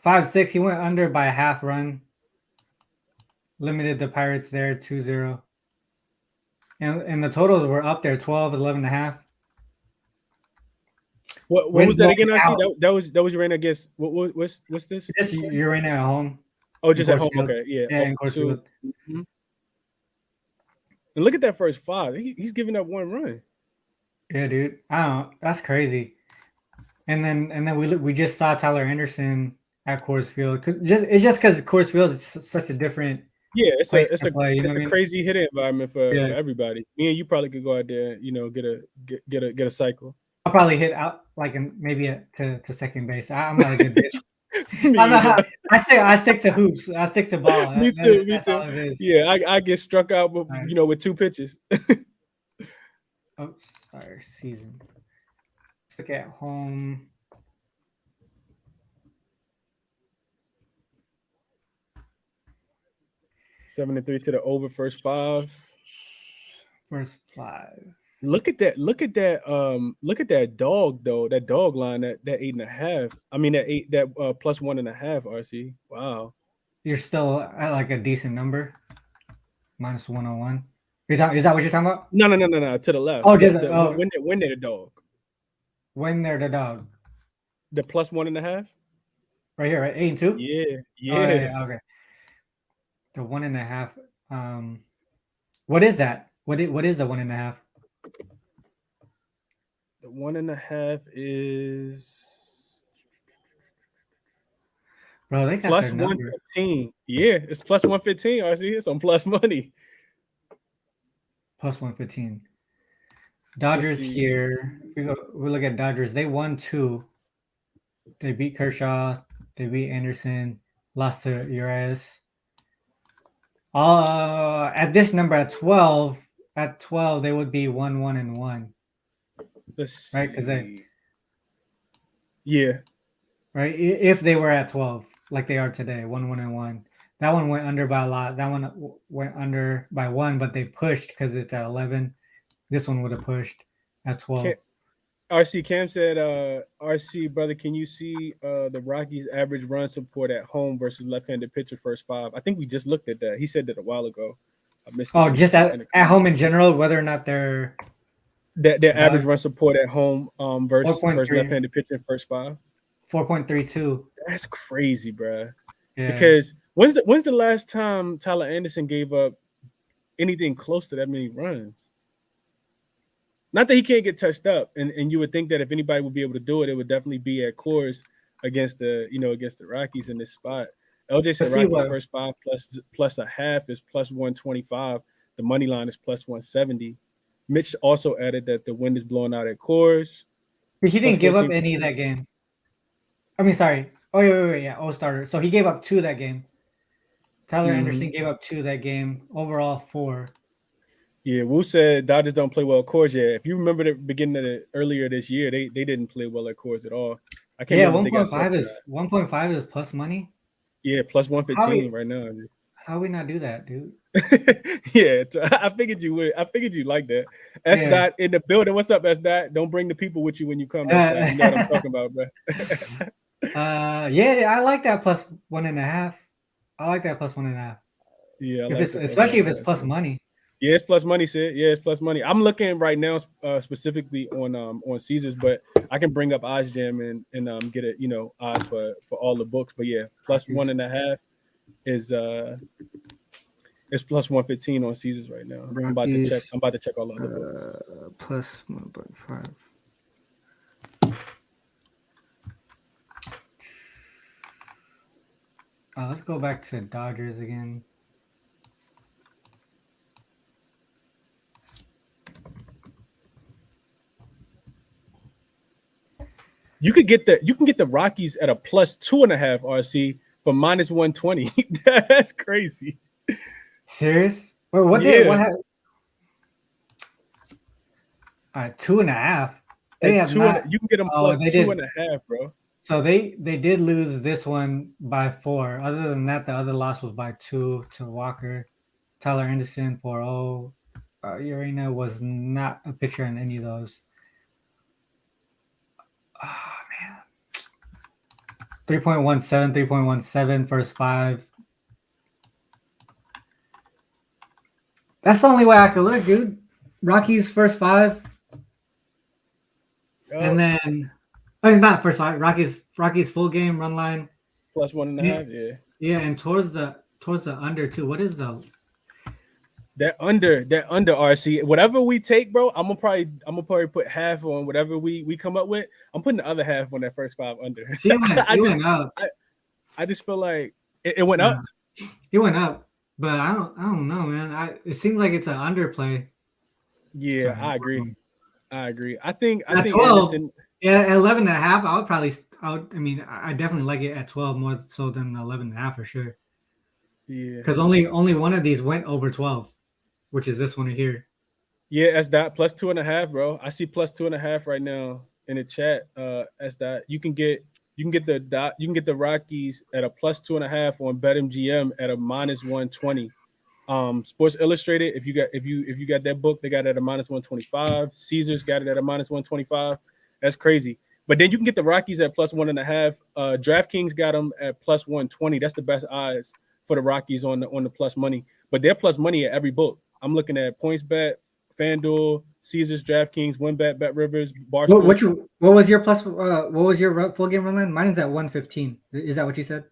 5-6, he went under by a half run. Limited the Pirates there, 2-0. And the totals were up there, 12, 11.5. What was that again, RC? That was Urena against what's this? Just Urena at home. Oh, just at home. Okay, yeah. Yeah, in Coors Field. Mm-hmm. And look at that first five. He's giving up one run. Yeah, dude. I don't know. That's crazy. And then we just saw Tyler Anderson at Coors Field. It's just because Coors Field is such a different. Yeah, it's a crazy hitting environment for everybody. Me and you probably could go out there, get a cycle. I'll probably hit out maybe to second base. I'm not a good bitch. I stick to hoops. I stick to ball. Me too. Yeah, I get struck out with with 2 pitches. Oh, sorry, season. Let's look at home. Seven and 3 to the over first 5. First 5. Look at that. Look at that dog though. That dog line, that 8.5. I mean that plus 1.5. RC. Wow. You're still at like a decent number. Minus 101. Is that what you're talking about? No. To the left. Oh, just when they're the dog. When they're the dog. The plus 1.5. Right here, right? 8-2. Yeah. Oh, yeah. Okay. The 1.5. What is that? What is the 1.5? The 1.5 is. Bro, they got plus their number. 115. Yeah, it's plus 115. I see it's on plus money. Plus 115. Dodgers here. We look at Dodgers. They won 2. They beat Kershaw. They beat Anderson. Lost to Urias. At this number at 12, they would be 1-1-1. Right, because right, if they were at 12 like they are today, 1-1-1. That one went under by a lot. That one went under by 1, but they pushed because it's at 11. This one would have pushed at 12. RC Cam said, RC brother, can you see the Rockies average run support at home versus left-handed pitcher first 5? I think we just looked at that. He said that a while ago. I missed it. Oh, just at home in general, whether or not they're their average run support at home versus left-handed pitcher first 5. 4.32. That's crazy, bro. Yeah. Because when's the last time Tyler Anderson gave up anything close to that many runs? Not that he can't get touched up, and you would think that if anybody would be able to do it, it would definitely be at Coors against the Rockies in this spot. LJ said Rockies first 5 plus a half is plus 125. The money line is plus 170. Mitch also added that the wind is blowing out at Coors. He didn't give up any of that game. I mean, sorry. Oh, wait. Yeah, starter. So he gave up 2 that game. Tyler Anderson gave up 2 that game. Overall, 4. Yeah, Wu said Dodgers don't play well at Coors yet. If you remember the beginning of earlier this year, they didn't play well at Coors at all. I can't remember. 1.5 is plus money. Yeah, plus 115 right now. How we not do that, dude? Yeah, I figured you would. I figued you like that. S Dot in the building. What's up, S Dot? Don't bring the people with you when you come. You know what I'm talking about, bro. Yeah, I like that plus 1.5. I like that plus 1.5. Yeah, especially if it's plus money. Yeah, it's plus money, Sid. Yeah, it's plus money. I'm looking right now specifically on Caesars, but I can bring up OddsJam and get it, odds for all the books. But yeah, plus 1.5 is it's plus 115 on Caesars right now. Rockies, I'm about to check all the other books. Plus 1.5. Let's go back to Dodgers again. You can get the Rockies at a plus 2.5 RC for minus 120. That's crazy. Serious? Wait, what did what happened? 2.5. You can get them plus 2.5, bro. So they did lose this one by 4. Other than that, the other loss was by 2 to Walker. Tyler Anderson 4-0. Urena was not a pitcher in any of those. Oh, man. 3.17, 3.17, first 5. That's the only way I could look, dude. Rockies first 5. And then, not first 5. Rockies full game run line. Plus 1.5, yeah. Yeah, and towards the under too. What is the that under RC? Whatever we take, bro, I'm gonna probably put half on whatever we come up with. I'm putting the other half on that first 5 under. See, it went up. I just feel like it went up. It went up, but I don't know, man. It seems like it's an underplay. Yeah, sorry, I agree. I think at 12. Anderson, at 11.5, I definitely like it at 12 more so than 11.5 for sure. Yeah, because only one of these went over 12, which is this one here. Yeah, that's that plus 2.5, bro. I see plus 2.5 right now in the chat. That's that. You can get the Rockies at a plus 2.5 on BetMGM at a minus 120. Sports Illustrated, if you got that book, they got it at a minus 125. Caesars got it at a minus 125. That's crazy. But then you can get the Rockies at plus 1.5. DraftKings got them at plus 120. That's the best odds for the Rockies on the plus money. But they're plus money at every book. I'm looking at PointsBet, FanDuel, Caesars, DraftKings, WinBet, BetRivers, Barstool. What was your plus? What was your full game run line? Mine is at 115. Is that what you said?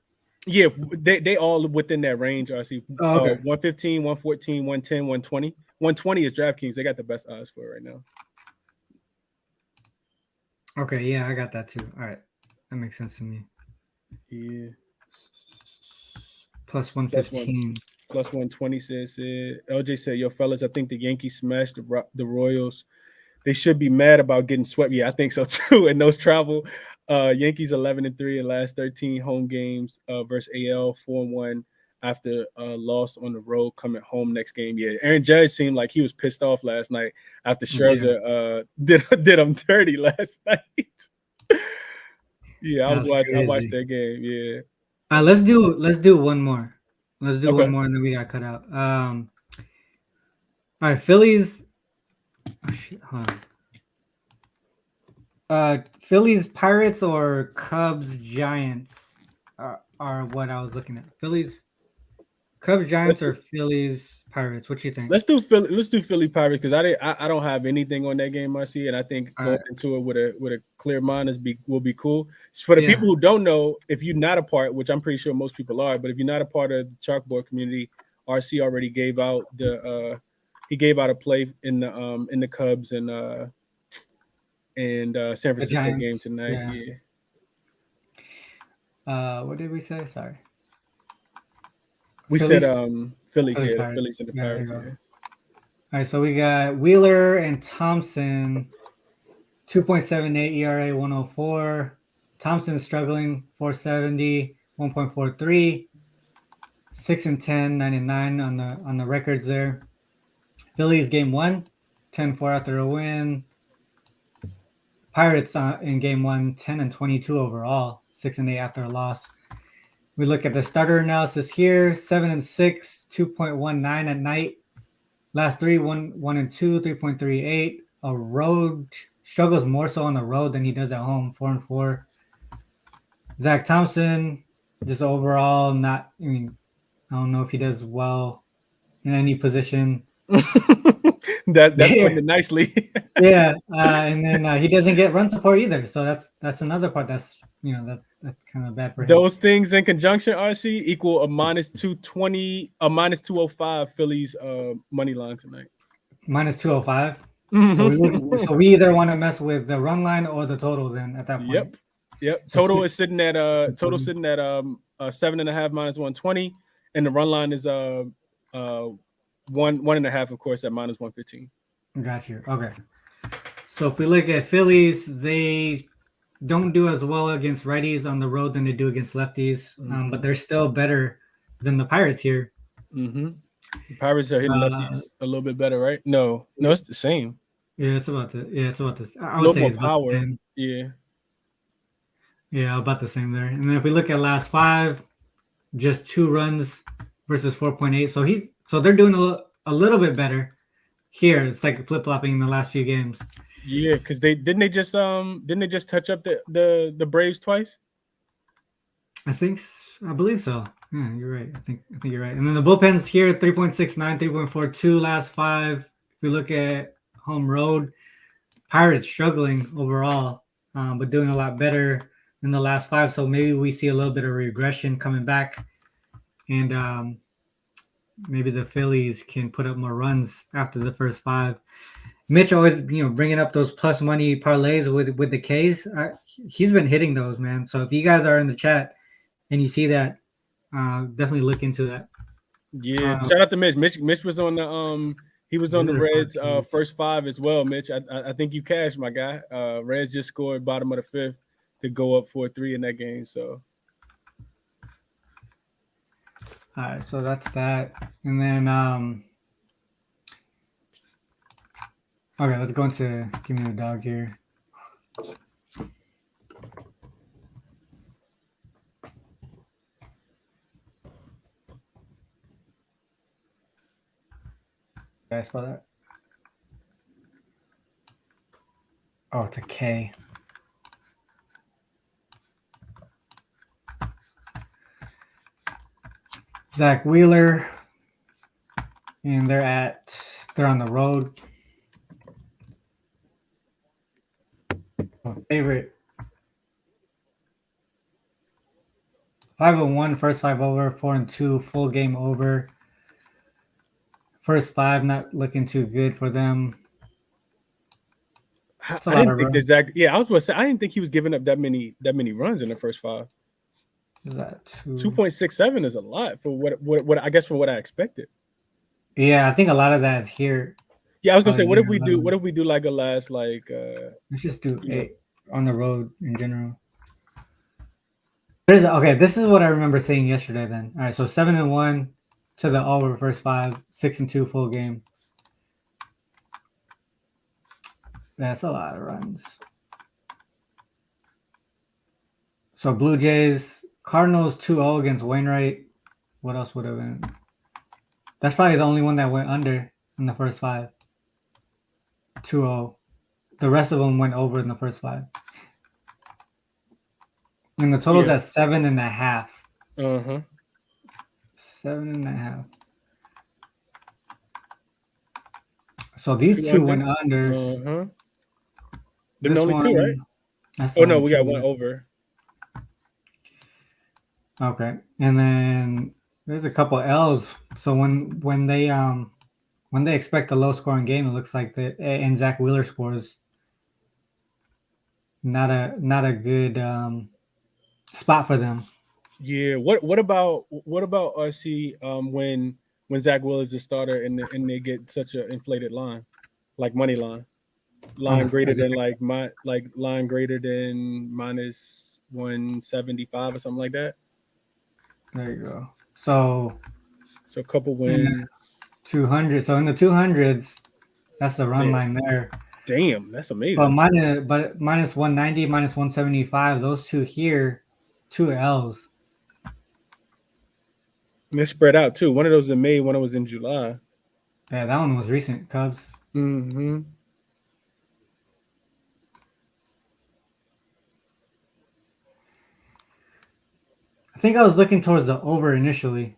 Yeah, they all within that range. I see. Oh, okay. 115, 114, 110, 120. 120 is DraftKings. They got the best odds for it right now. Okay, yeah, I got that too. All right, that makes sense to me. Yeah. Plus 115. Plus 120 says it. LJ said, "Yo, fellas, I think the Yankees smashed the Royals. They should be mad about getting swept." Yeah, I think so too. And those travel. Yankees 11-3 in last 13 home games versus AL 4-1 after loss on the road coming home next game. Yeah, Aaron Judge seemed like he was pissed off last night after Scherzer did him dirty last night. Yeah, I watched that game. Yeah. Let's do one more. Let's do one more and then we got cut out. All right, Phillies. Oh, shit, hold on. Phillies, Pirates, or Cubs, Giants are what I was looking at. Phillies, Cubs, Giants, or Phillies, Pirates. What you think? Let's do Philly Pirates because I don't have anything on that game, Marcy, and I think going into it with a clear mind will be cool. For the people who don't know, if you're not a part, which I'm pretty sure most people are, but if you're not a part of the chalkboard community, RC already gave out a play in the Cubs and San Francisco game tonight. Yeah. What did we say? Sorry. We Phillies? Said Phillies, the Phillies and the Pirates. Yeah. All right, so we got Wheeler and Thompson, 2.78 ERA, 104. Thompson struggling, 470, 1.43, 6-10, 99 on the records there. Phillies game 1, 10-4 after a win. Pirates in game 1, 10-22 overall, 6-8 after a loss. We look at the starter analysis here: 7-6, 2.19 at night. Last 3, 1-2, 3.38. A road struggles more so on the road than he does at home. 4-4. Zach Thompson, just overall not. I don't know if he does well in any position. That's putting it nicely. Yeah, and then he doesn't get run support either. So that's another part that's kind of bad for him. Those things in conjunction, RC, equal a minus 220, a minus 205 Phillies money line tonight. Minus 205. So we either want to mess with the run line or the total then at that point. Yep. Total is sitting at 7.5 minus 120, and the run line is 1.5, of course, at minus 115. Got you. Okay. So if we look at Phillies, they don't do as well against righties on the road than they do against lefties, but they're still better than the Pirates here. Mm-hmm. The Pirates are hitting lefties a little bit better, right? No, it's the same. Yeah, it's about this. I would say it's power. Yeah. Yeah, about the same there. And then if we look at last 5, just 2 runs versus 4.8. So they're doing a little bit better here. It's like flip flopping in the last few games. Yeah, because didn't they just touch up the Braves twice? I believe so. Yeah, you're right. I think you're right. And then the bullpens here 3.69, 3.42 last 5. If we look at home road, Pirates struggling overall, but doing a lot better in the last 5. So maybe we see a little bit of regression coming back, and maybe the Phillies can put up more runs after the first 5. Mitch always, bringing up those plus money parlays with the K's. He's been hitting those, man. So if you guys are in the chat and you see that, definitely look into that. Yeah, shout out to Mitch. Mitch was on the he was on the Reds first 5 as well. Mitch, I think you cashed, my guy. Reds just scored bottom of the 5th to go up 4-3 in that game. So, all right, so that's that, and then okay, let's go into give me the dog here. Did I spell that? Oh, it's a K. Zach Wheeler, and they're on the road. Favorite 5-1, first 5 over, 4-2, full game over. First 5 not looking too good for them. I didn't think that Zach. Yeah, I was going to say I didn't think he was giving up that many runs in the first 5. Is that 2.67 is a lot for what I guess for what I expected. Yeah, I think a lot of that is here. Yeah, I was gonna say, what if we do like a last let's just do 8 on the road in general. This is what I remember saying yesterday then. All right, so 7-1 to the over first 5, 6-2 full game. That's a lot of runs. So Blue Jays, Cardinals 2-0 against Wainwright. What else would have been? That's probably the only one that went under in the first 5. 2-0. The rest of them went over in the first 5. And the total's at 7.5. 7.5. So these 2 went unders. There's only 2, right? No, we got 1 over. Okay, and then there's a couple L's. So when they expect a low scoring game, it looks like and Zach Wheeler scores. Not a good spot for them. Yeah. What about RC when Zach Wheeler is the starter and they get such an inflated line, like money line greater than line greater than minus 175 or something like that. There you go. So a couple wins. 200. So in the 200s, that's the run line there. Damn, that's amazing. But minus 190, minus 175, those 2 here, 2 L's. And they spread out too. One of those in May, one of was in July. Yeah, that one was recent, Cubs. Mm-hmm. I think I was looking towards the over initially.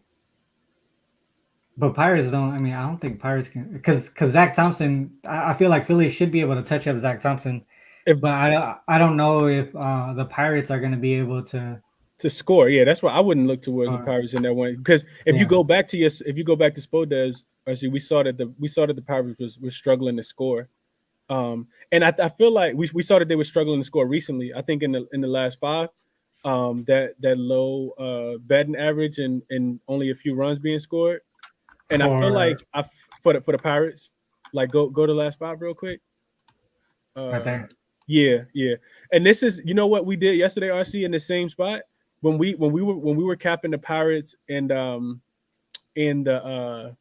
But Pirates don't. I mean, I don't think Pirates can because Zach Thompson. I feel like Philly should be able to touch up Zach Thompson, but I don't know if the Pirates are going to be able to score. Yeah, that's why I wouldn't look towards the Pirates in that one because if you go back to Spodevs, actually we saw that the Pirates was struggling to score, and I feel like we saw that they were struggling to score recently. I think in the last 5, that low batting average and only a few runs being scored. And I feel like for the Pirates, like go to the last 5 real quick. Right there. Yeah. And this is what we did yesterday, RC, in the same spot when we were capping the Pirates and in the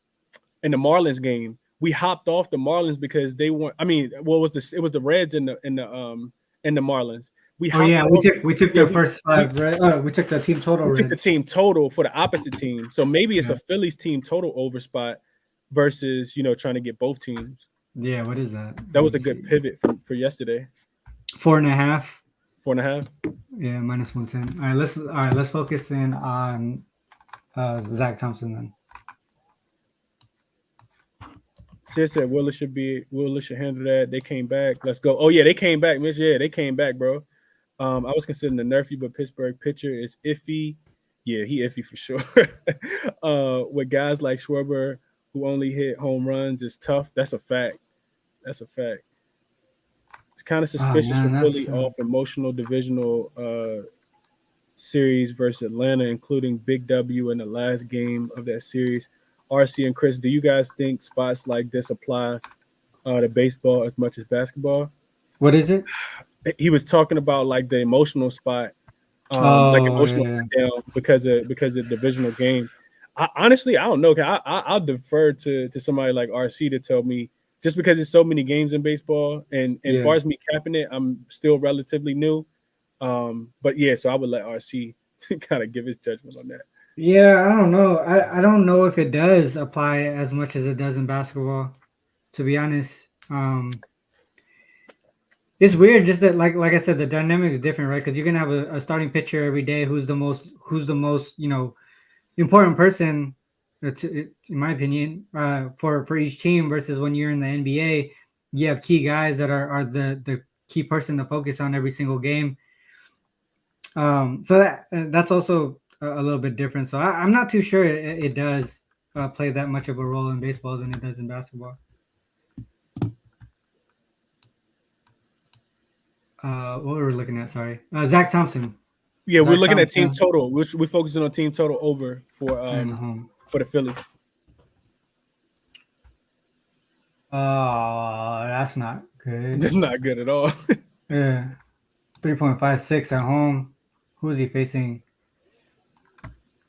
Marlins game. We hopped off the Marlins because they weren't. I mean, it was the Reds and the Marlins. we took the first 5, right? We took the team total. We took the team total for the opposite team. So maybe it's a Phillies team total over spot versus trying to get both teams. Yeah, what is that? That was a good pivot for yesterday. 4.5. 4.5. Yeah, -110. All right, let's focus in on Zach Thompson then. Sid said Willis should handle that. They came back. Let's go. Oh yeah, they came back, Mitch. Yeah, they came back, bro. I was considering the nerfy, but Pittsburgh pitcher is iffy. Yeah, he iffy for sure. With guys like Schwarber who only hit home runs is tough. That's a fact. It's kind of suspicious for Philly off emotional divisional series versus Atlanta, including Big W in the last game of that series. RC and Chris, do you guys think spots like this apply to baseball as much as basketball? What is it? He was talking about like the emotional spot, like emotional down because of divisional game. Honestly, I don't know. I'll defer to somebody like RC to tell me, just because there's so many games in baseball, and as far as me capping it, I'm still relatively new. But yeah, so I would let RC kind of give his judgment on that. Yeah, I don't know. I don't know if it does apply as much as it does in basketball, to be honest. It's weird, just that like I said, the dynamic is different, right? Because you can have a starting pitcher every day who's the most important person, in my opinion, for each team, versus when you're in the NBA, you have key guys that are the key person to focus on every single game. So that's also a little bit different. So I'm not too sure it does play that much of a role in baseball than it does in basketball. What were we looking at? Sorry, Zach Thompson. Yeah, we're looking at team total. We're focusing on team total over for the Phillies. That's not good. That's not good at all. Yeah, 3.56 at home. Who is he facing?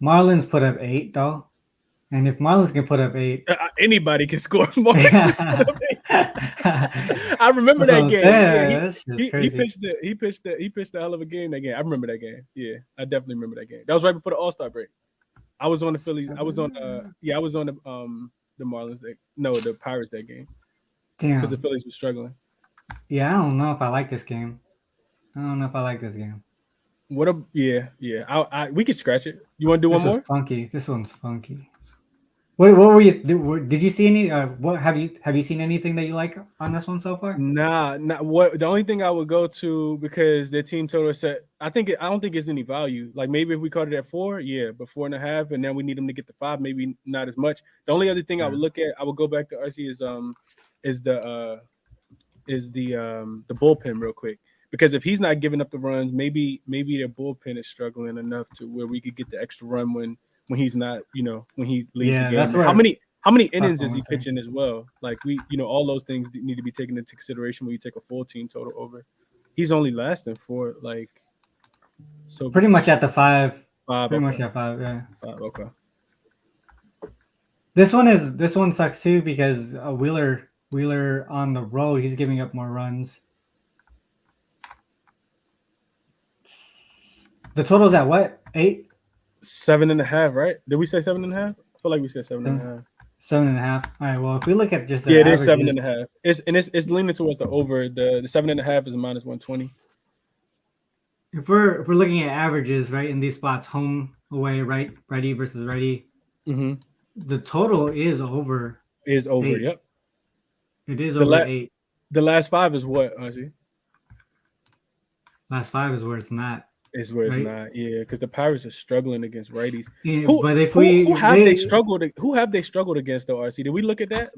Marlins put up 8 though, and if Marlins can put up 8, anybody can score. I remember that game. He pitched the hell of a game that game. I remember that game. Yeah, I definitely remember that game. That was right before the All-Star break. I was on the Phillies. I was on the Marlins. The Pirates that game. Damn, because the Phillies were struggling. Yeah, I don't know if I like this game. Yeah. We could scratch it. You want to do one more? Funky. This one's funky. What were you? Did you see any? What have you seen anything that you like on this one so far? Nah. What the only thing I would go to, because their team total is set. I don't think it's any value. Like maybe if we caught it at 4, yeah, but 4.5, and then we need them to get to 5, maybe not as much. The only other thing I would look at, I would go back to RC is the bullpen real quick. Because if he's not giving up the runs, maybe their bullpen is struggling enough to where we could get the extra run when he's not, when he leaves the game. How many innings is he pitching as well? Like all those things need to be taken into consideration when you take a full team total over. He's only lasting for so pretty much at the 5. Much at 5, yeah. 5, okay. This one sucks too because Wheeler on the road, he's giving up more runs. The total's at what? 8? 7.5, right? Did we say 7.5? I feel like we said 7.5. 7.5. All right. Well, if we look at just it is 7.5. It's leaning towards the over. The 7.5 is -120. If we're looking at averages, right, in these spots, home, away, righty versus righty, the total is over. Is over. 8. Yep. It is over 8. The last 5 is what, Ozzy? Last 5 is where it's not. Is where it's not, yeah, because the Pirates are struggling against righties. Yeah, who have they struggled against though, RC? Did we look at that?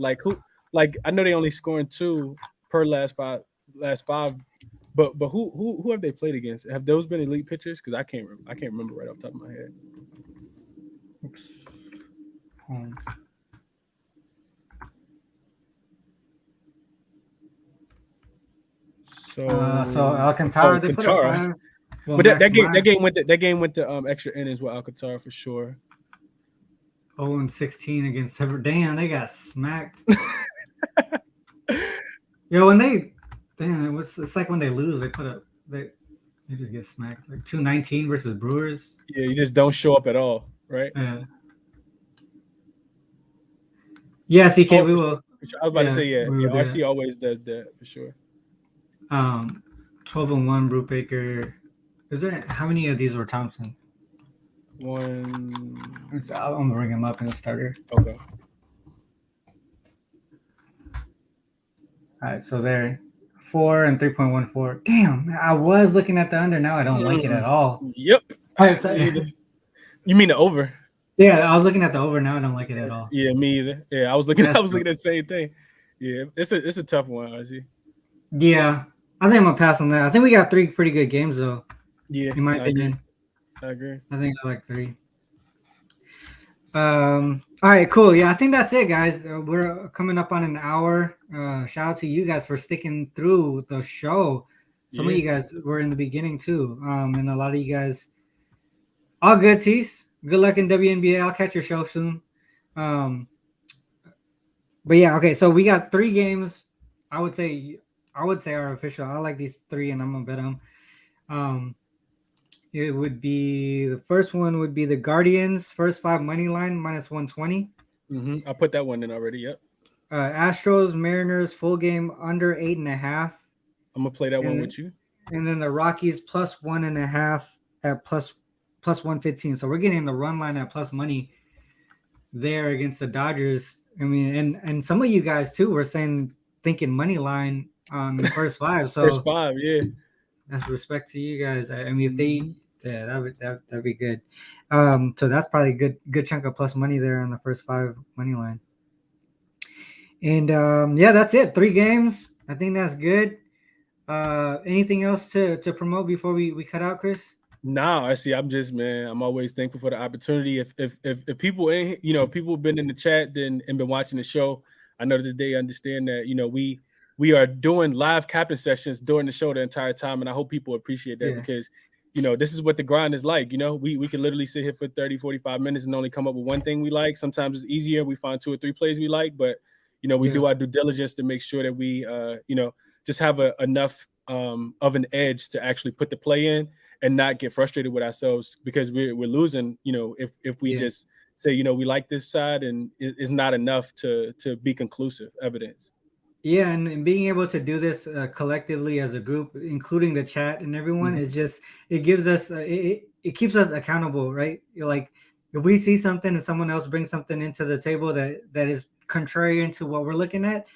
I know they only scoring 2 per last five, but who have they played against? Have those been elite pitchers? Because I can't remember right off the top of my head. Oops. So Alcantara, they put up 5. Well, but that game went to extra innings with Alcantara for sure. 0-16 against Sever. Damn, they got smacked. Yo, when it's like when they lose, they put up They just get smacked. Like 219 versus Brewers. Yeah, you just don't show up at all, right? Yeah, CK, Oh, we for sure. will. For sure. I was about to Yeah, say, yeah, we will yeah. do that. RC always does that for sure. 12-1 Brubaker. Is there how many of these were Thompson? One. I'm gonna bring him up in the starter. Okay. All right, so there, 4 and 3.14. Damn, I was looking at the under. Now I don't like it at all. Yep. All right, so, You mean the over? yeah, I was looking at the over. Now I don't like it at all. Yeah, me either. Yeah, I was looking. I was looking at the same thing. Yeah, it's a tough one, RC. Yeah, I think I'm gonna pass on that. I think we got 3 pretty good games though. Yeah, in my opinion. I agree. I think I like 3. All right, cool. Yeah, I think that's it, guys. We're coming up on an hour. Shout out to you guys for sticking through the show. Some of you guys were in the beginning too. And a lot of you guys, all good, Tease. Good luck in WNBA. I'll catch your show soon. But yeah, okay. So we got 3 games. I would say are official. I like these 3, and I'm gonna bet them. It would be the first one would be the Guardians first 5 money line -120. I put that one in already. Yep. Astros Mariners full game under 8.5. I'm gonna play that one with you. And then the Rockies +1.5 at plus 115. So we're getting the run line at plus money there against the Dodgers. I mean, and some of you guys too were thinking money line on the first 5. So first 5, yeah. That's respect to you guys. I mean, if they, that'd be good. So that's probably a good chunk of plus money there on the first 5 money line. And yeah, that's it. 3 games. I think that's good. Anything else to promote before we cut out, Chris? No, I see. I'm just, man, I'm always thankful for the opportunity. If people if people have been in the chat and been watching the show, I know that they understand that, we are doing live captain sessions during the show the entire time. And I hope people appreciate that because, this is what the grind is like. We can literally sit here for 30, 45 minutes and only come up with one thing we like. Sometimes it's easier. We find 2 or 3 plays we like, but, we do our due diligence to make sure that we, just have enough of an edge to actually put the play in and not get frustrated with ourselves because we're losing, if we just say, we like this side and it's not enough to be conclusive evidence. Yeah, and being able to do this collectively as a group, including the chat and everyone, is just, it gives us, it keeps us accountable, right? Like if we see something and someone else brings something into the table that is contrary to what we're looking at,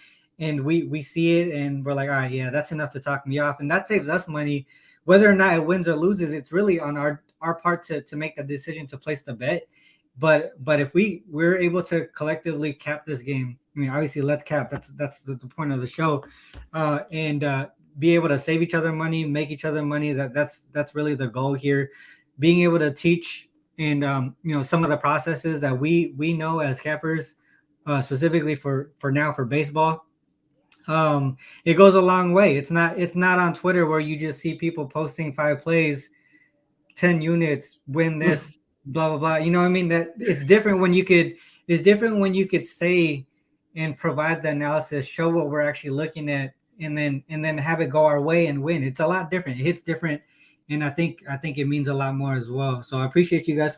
and we see it and we're like, all right, yeah, that's enough to talk me off, and that saves us money. Whether or not it wins or loses, it's really on our part to make the decision to place the bet. But if we're able to collectively cap this game, I mean, obviously, let's cap. That's the point of the show, and be able to save each other money, make each other money. That's really the goal here. Being able to teach and some of the processes that we know as cappers, specifically for baseball. It goes a long way. It's not on Twitter where you just see people posting 5 plays, 10 units, win this, blah blah blah. You know what I mean? That it's different when you could say and provide the analysis, show what we're actually looking at, and then have it go our way and win. It's a lot different. It hits different, and I think it means a lot more as well. So I appreciate you guys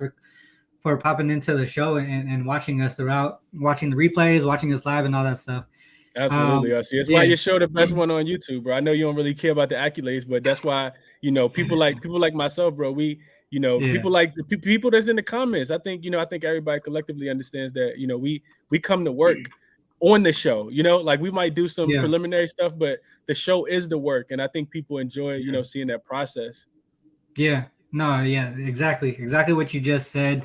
for popping into the show and watching us throughout, watching the replays, watching us live, and all that stuff. Absolutely, I see. It's why you show the best one on YouTube, bro. I know you don't really care about the accolades, but that's why people like myself, bro. We people like the people that's in the comments. I think everybody collectively understands that we come to work on the show. Like we might do some preliminary stuff, but the show is the work, and I think people enjoy seeing that process. Yeah, no, yeah, exactly what you just said.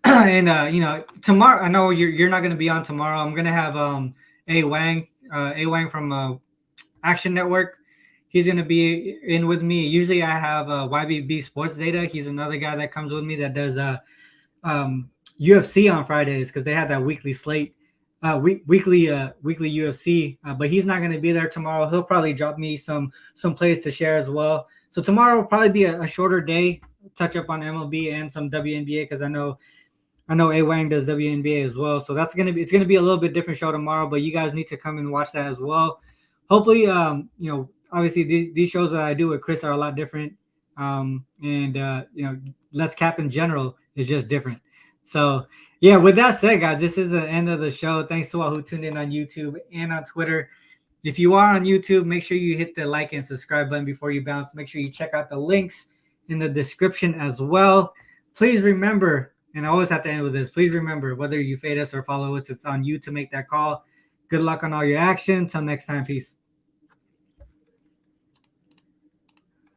And tomorrow, I know you're not going to be on tomorrow. I'm going to have A Wang from Action Network. He's going to be in with me. Usually I have YBB Sports Data. He's another guy that comes with me that does UFC on Fridays because they have that weekly slate, weekly UFC. But he's not going to be there tomorrow. He'll probably drop me some plays to share as well. So tomorrow will probably be a shorter day, touch up on MLB and some WNBA because I know A Wang does WNBA as well. So it's gonna be a little bit different show tomorrow, but you guys need to come and watch that as well. Hopefully, obviously these shows that I do with Chris are a lot different. Let's Cap in general is just different. So yeah, with that said, guys, this is the end of the show. Thanks to all who tuned in on YouTube and on Twitter. If you are on YouTube, make sure you hit the like and subscribe button before you bounce. Make sure you check out the links in the description as well. Please remember, and I always have to end with this, please remember, whether you fade us or follow us, it's on you to make that call. Good luck on all your action. Till next time, peace.